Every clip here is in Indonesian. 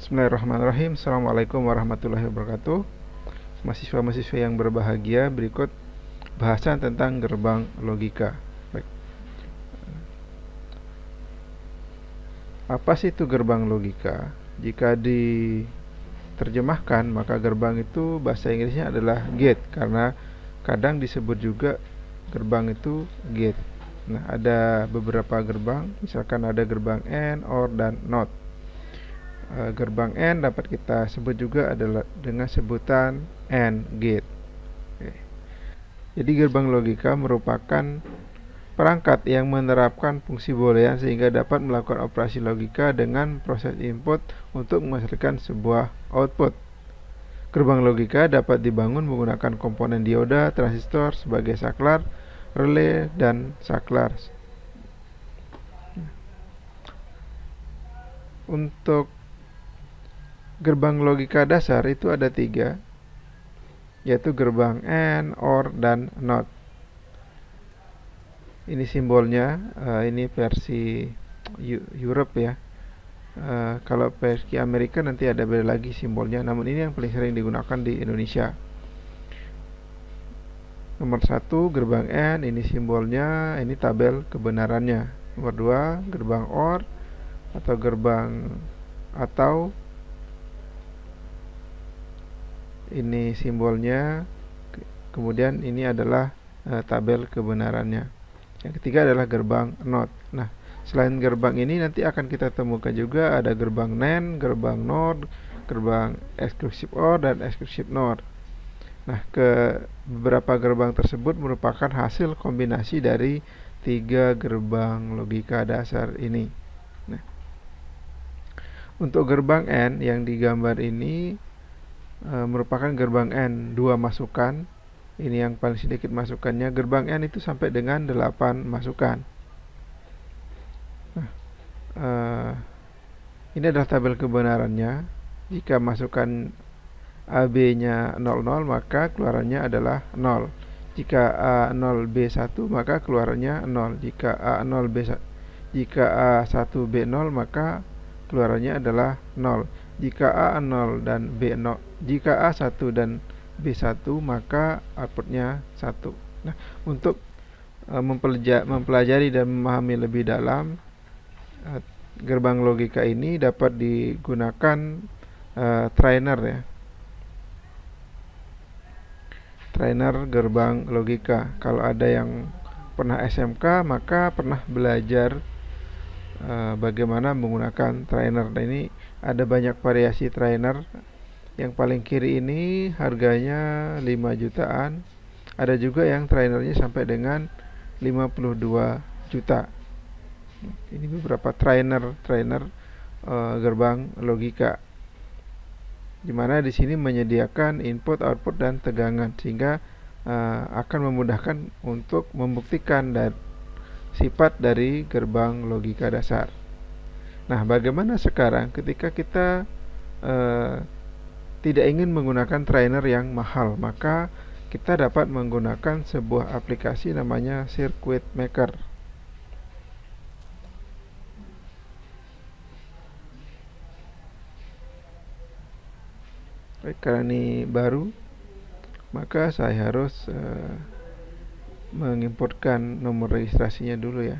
Bismillahirrahmanirrahim. Assalamualaikum warahmatullahi wabarakatuh. Mahasiswa-mahasiswa yang berbahagia, berikut bahasan tentang gerbang logika. Baik. Apa sih itu gerbang logika? Jika diterjemahkan, maka gerbang itu bahasa Inggrisnya adalah gate, karena kadang disebut juga gerbang itu gate. Nah, ada beberapa gerbang, misalkan ada gerbang AND, OR, dan NOT. Gerbang AND dapat kita sebut juga adalah dengan sebutan AND gate. Oke. Jadi gerbang logika merupakan perangkat yang menerapkan fungsi boolean sehingga dapat melakukan operasi logika dengan proses input untuk menghasilkan sebuah output. Gerbang logika dapat dibangun menggunakan komponen dioda, transistor sebagai saklar, relay, dan saklar. Untuk gerbang logika dasar itu ada 3, yaitu gerbang AND, OR, dan NOT. Ini simbolnya, ini versi Europe ya. Kalau versi Amerika nanti ada beda lagi simbolnya, namun ini yang paling sering digunakan di Indonesia. Nomor 1 gerbang AND, ini simbolnya, ini tabel kebenarannya. Nomor 2 gerbang OR atau ini simbolnya, kemudian ini adalah tabel kebenarannya. Yang ketiga adalah gerbang NOT. Nah, selain gerbang ini nanti akan kita temukan juga ada gerbang NAND, gerbang NOR, gerbang exclusive OR, dan exclusive NOR. Nah, beberapa gerbang tersebut merupakan hasil kombinasi dari 3 gerbang logika dasar ini. Nah, untuk gerbang AND yang digambar ini merupakan gerbang AND 2 masukan. Ini yang paling sedikit masukannya. Gerbang AND itu sampai dengan 8 masukan. Nah, ini adalah tabel kebenarannya. Jika masukan AB-nya 00, maka keluarannya adalah 0. Jika A0B1, maka keluarannya 0. Jika A1B0, maka keluarannya adalah 0. Jika A0 dan B0, jika A1 dan B1, maka outputnya 1. Nah, untuk mempelajari dan memahami lebih dalam gerbang logika ini dapat digunakan trainer ya. Trainer gerbang logika. Kalau ada yang pernah SMK, maka pernah belajar bagaimana menggunakan trainer. Nah, ini ada banyak variasi trainer. Yang paling kiri ini harganya 5 jutaan. Ada juga yang trainernya sampai dengan 52 juta. Ini beberapa trainer gerbang logika, dimana di sini menyediakan input, output, dan tegangan sehingga akan memudahkan untuk membuktikan dan sifat dari gerbang logika dasar. Nah, bagaimana sekarang ketika kita tidak ingin menggunakan trainer yang mahal, maka kita dapat menggunakan sebuah aplikasi namanya Circuit Maker. Baik, karena ini baru, maka saya harus mengimportkan nomor registrasinya dulu ya.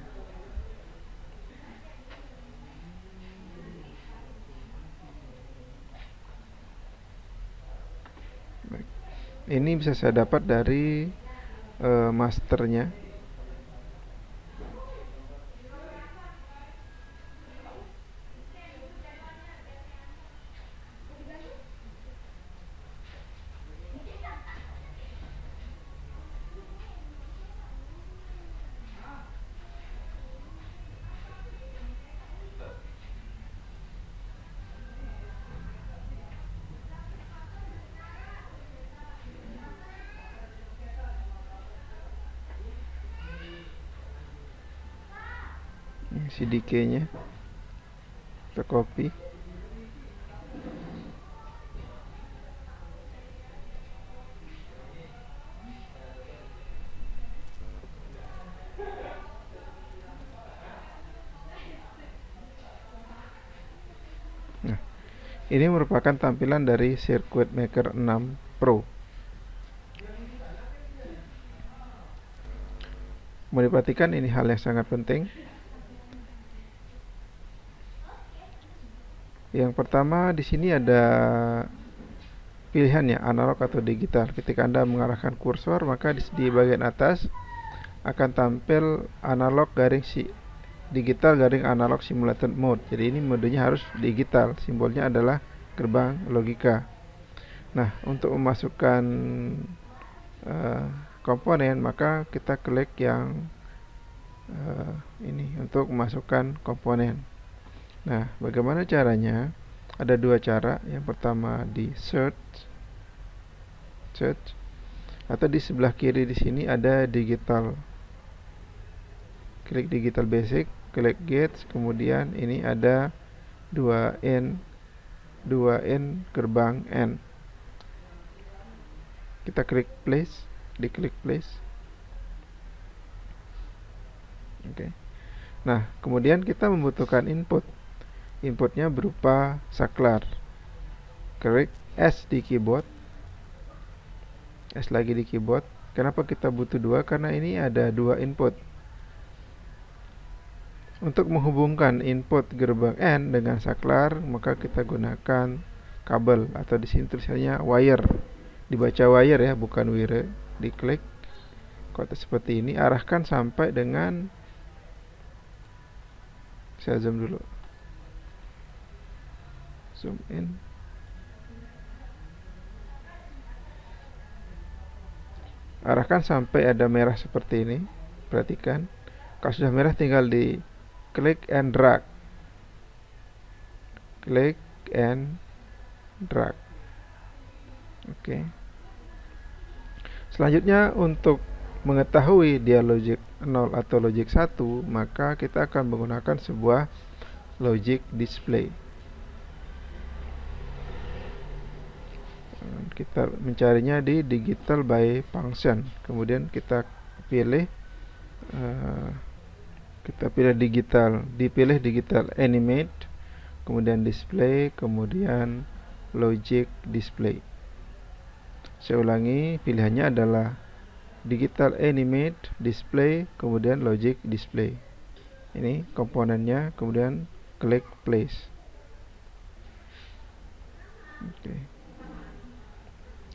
Baik. Ini bisa saya dapat dari masternya. CDK-nya kita copy. Nah, Ini merupakan tampilan dari Circuit Maker 6 Pro. Mau diperhatikan, ini hal yang sangat penting. Yang pertama, di sini ada pilihannya analog atau digital. Ketika Anda mengarahkan kursor, maka di bagian atas akan tampil analog garing digital garing analog simulated mode. Jadi ini modenya harus digital. Simbolnya adalah gerbang logika. Nah, untuk memasukkan komponen, maka kita klik yang ini untuk memasukkan komponen. Nah, bagaimana caranya? Ada dua cara. Yang pertama di search, atau di sebelah kiri di sini ada digital. Klik digital basic, klik gates, kemudian ini ada 2N gerbang N. Kita klik place, diklik place. Oke. Nah, kemudian kita membutuhkan input. Inputnya berupa saklar. Klik S di keyboard. S lagi di keyboard. Kenapa kita butuh dua? Karena ini ada dua input. Untuk menghubungkan input gerbang N dengan saklar, maka kita gunakan kabel, atau di sini tulisannya wire. Dibaca wire ya, bukan wire. Diklik kotak seperti ini, arahkan sampai dengan, saya zoom dulu. Zoom in. Arahkan sampai ada merah seperti ini. Perhatikan. Kalau sudah merah tinggal di klik and drag. Klik and drag. Oke. Selanjutnya, untuk mengetahui dia logic 0 atau logic 1, maka kita akan menggunakan sebuah logic display. Kita mencarinya di digital by function. Kemudian kita pilih dipilih digital animate, kemudian display, kemudian logic display. Saya ulangi, pilihannya adalah digital animate, display, kemudian logic display. Ini komponennya, kemudian klik place. Oke.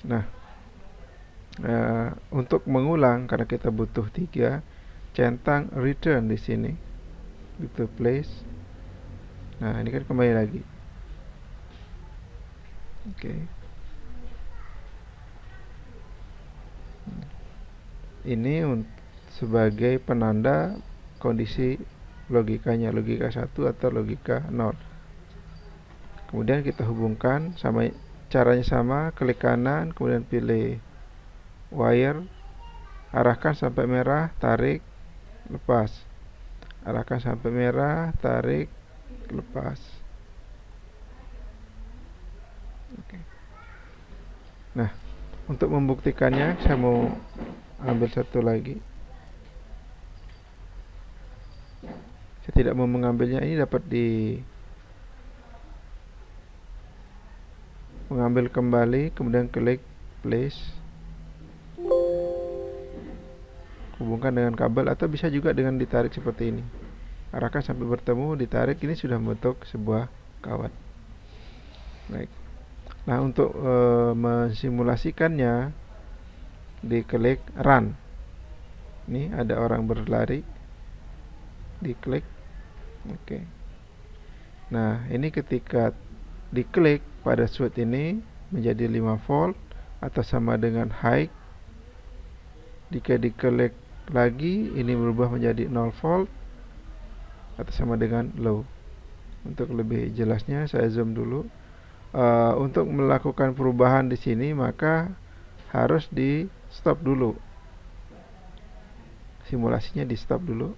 Nah, untuk mengulang, karena kita butuh 3, centang return di sini, gitu place. Nah, ini kan kembali lagi. Oke. Ini sebagai penanda kondisi logikanya, logika 1 atau logika 0. Kemudian kita hubungkan, sama caranya sama, klik kanan, kemudian pilih wire, arahkan sampai merah, tarik, lepas. Arahkan sampai merah, tarik, lepas. Oke. Nah, untuk membuktikannya, saya mau ambil satu lagi. Saya tidak mau mengambilnya, ini dapat mengambil kembali, kemudian klik place, hubungkan dengan kabel, atau bisa juga dengan ditarik seperti ini. Arahkan sampai bertemu, ditarik, ini sudah membentuk sebuah kawat. Baik. Nah, untuk mensimulasikannya, diklik run. Ini ada orang berlari, diklik. Oke. Nah, ini ketika diklik pada switch ini menjadi 5 volt atau sama dengan high. Jika diklik lagi, ini berubah menjadi 0 volt atau sama dengan low. Untuk lebih jelasnya, saya zoom dulu. Untuk melakukan perubahan di sini, maka harus di stop dulu. Simulasinya di stop dulu.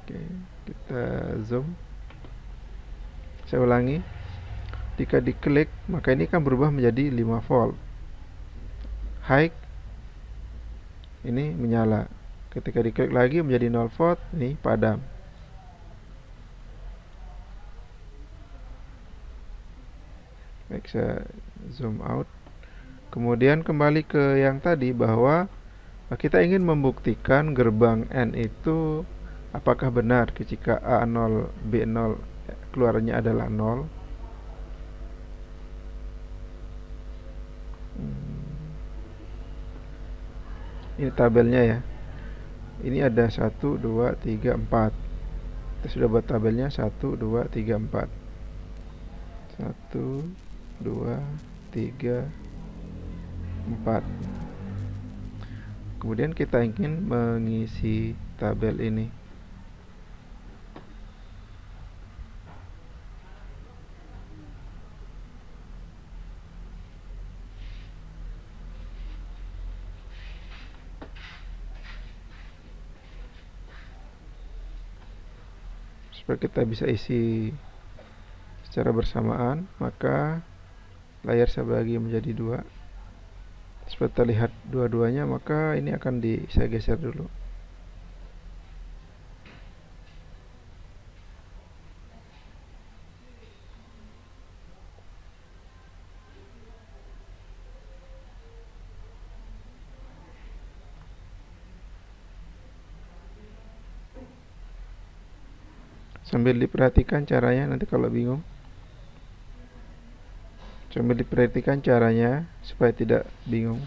Oke, kita zoom. Saya ulangi. Jika diklik, maka ini kan berubah menjadi 5 volt. High, ini menyala. Ketika diklik lagi menjadi 0 volt, ini padam. Baik, saya zoom out. Kemudian kembali ke yang tadi bahwa kita ingin membuktikan gerbang N itu apakah benar jika A0 B0 keluarnya adalah 0. Ini tabelnya ya. Ini ada 1, 2, 3, 4. Kita sudah buat tabelnya 1, 2, 3, 4. 1, 2, 3, 4. Kemudian kita ingin mengisi tabel ini. Supaya kita bisa isi secara bersamaan, maka layar saya bagi menjadi 2. Supaya terlihat dua-duanya, maka ini akan saya geser dulu. Sambil diperhatikan caranya, nanti kalau bingung. Sambil diperhatikan caranya supaya tidak bingung.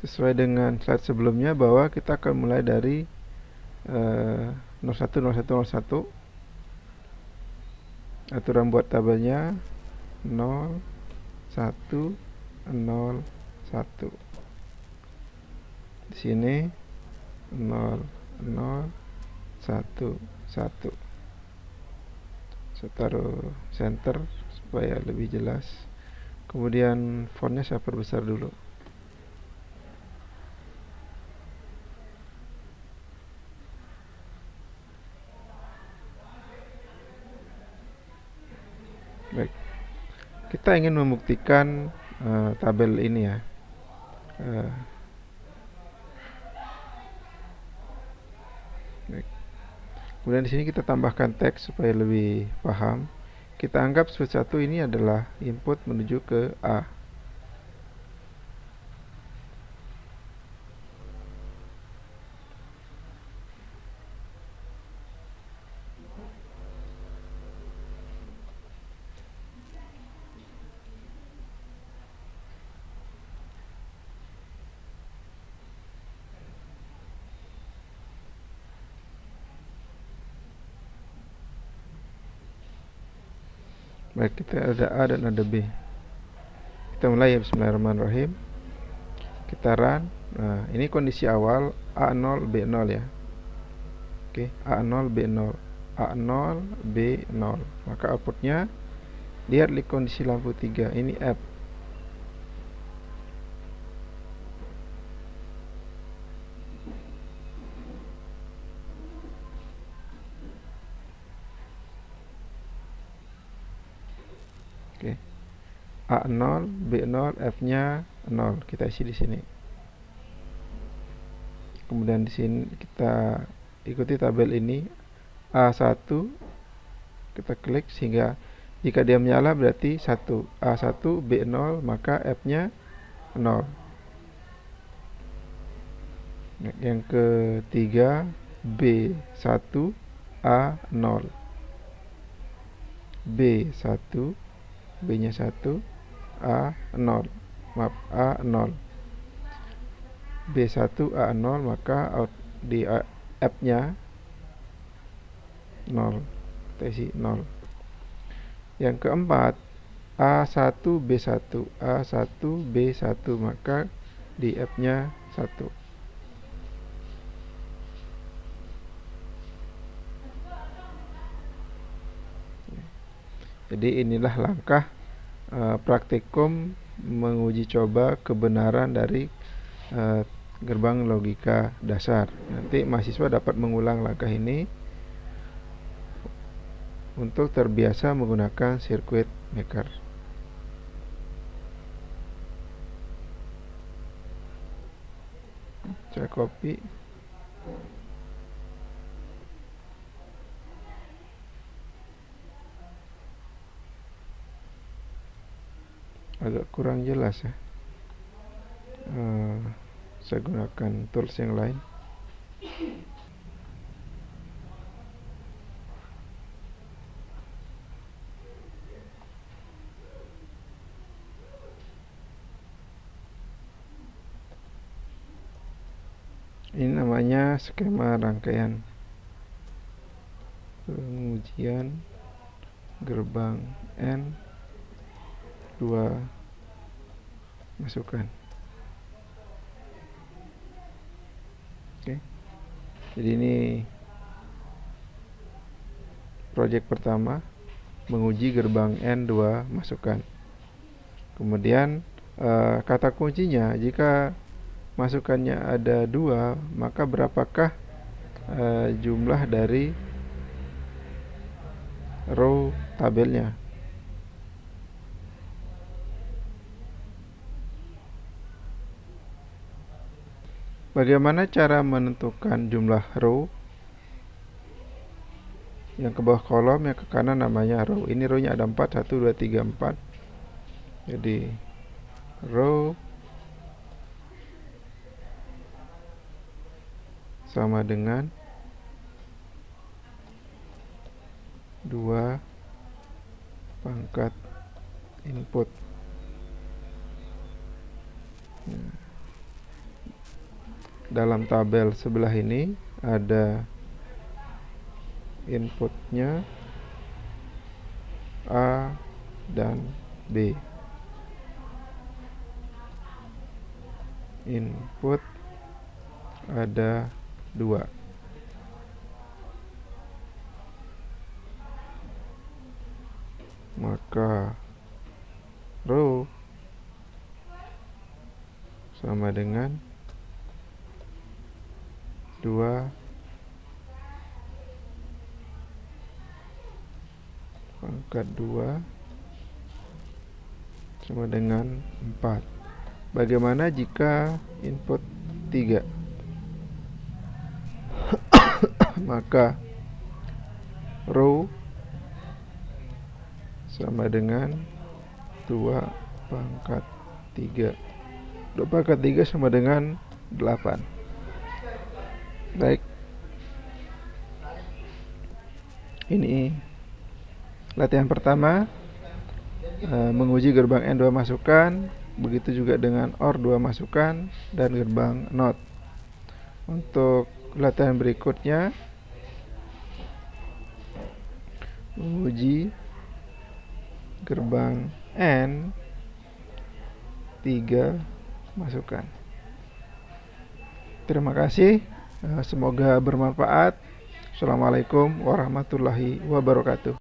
Sesuai dengan slide sebelumnya bahwa kita akan mulai dari 01, 01, 01. Aturan buat tabelnya 0, 1, 0, 1. Di sini 0, 0, 1, 1. Saya taruh center supaya lebih jelas. Kemudian fontnya saya perbesar dulu. Baik, kita ingin membuktikan tabel ini ya. Baik. Kemudian di sini kita tambahkan teks supaya lebih paham. Kita anggap switch 1 ini adalah input menuju ke A. Baik, kita ada A dan ada B. Kita mulai ya, bismillahirrahmanirrahim. Kita run. Nah, ini kondisi awal A0 B0 ya. Oke, A0 B0, A0 B0. Maka outputnya lihat di kondisi lampu 3. Ini F. Oke. A0 B0 F-nya 0. Kita isi di sini. Kemudian di sini kita ikuti tabel ini A1, kita klik sehingga jika dia menyala berarti 1. A1 B0 maka F-nya 0. Yang ketiga B1 A0. B1 B-nya 1 A0. Maaf, A0. B1 A0 maka di F-nya 0. Kita isi 0. Yang keempat A1 B1 A1 B1 maka di F-nya 1. Jadi inilah langkah praktikum menguji coba kebenaran dari gerbang logika dasar. Nanti mahasiswa dapat mengulang langkah ini untuk terbiasa menggunakan circuit maker. Saya copy. agak kurang jelas ya. Saya gunakan tools yang lain. Ini namanya skema rangkaian pengujian gerbang N 2 masukan. Oke. Jadi ini project pertama, menguji gerbang N2 masukan. Kemudian kata kuncinya, jika masukannya ada 2, maka berapakah jumlah dari row tabelnya. Bagaimana cara menentukan jumlah row? Yang ke bawah kolom, yang ke kanan namanya row. Ini row-nya ada 4, 1, 2, 3, 4. Jadi row sama dengan 2 pangkat input. Dalam tabel sebelah ini ada inputnya A dan B. Input ada 2. Maka row sama dengan 2 pangkat 2 sama dengan 4. Bagaimana jika input 3? Maka row sama dengan 2 pangkat 3. 2 pangkat 3 sama dengan 8. Baik. Ini latihan pertama, menguji gerbang N2 masukan, begitu juga dengan OR 2 masukan dan gerbang NOT. Untuk latihan berikutnya, menguji gerbang N 3 masukan. Terima kasih, semoga bermanfaat. Assalamualaikum warahmatullahi wabarakatuh.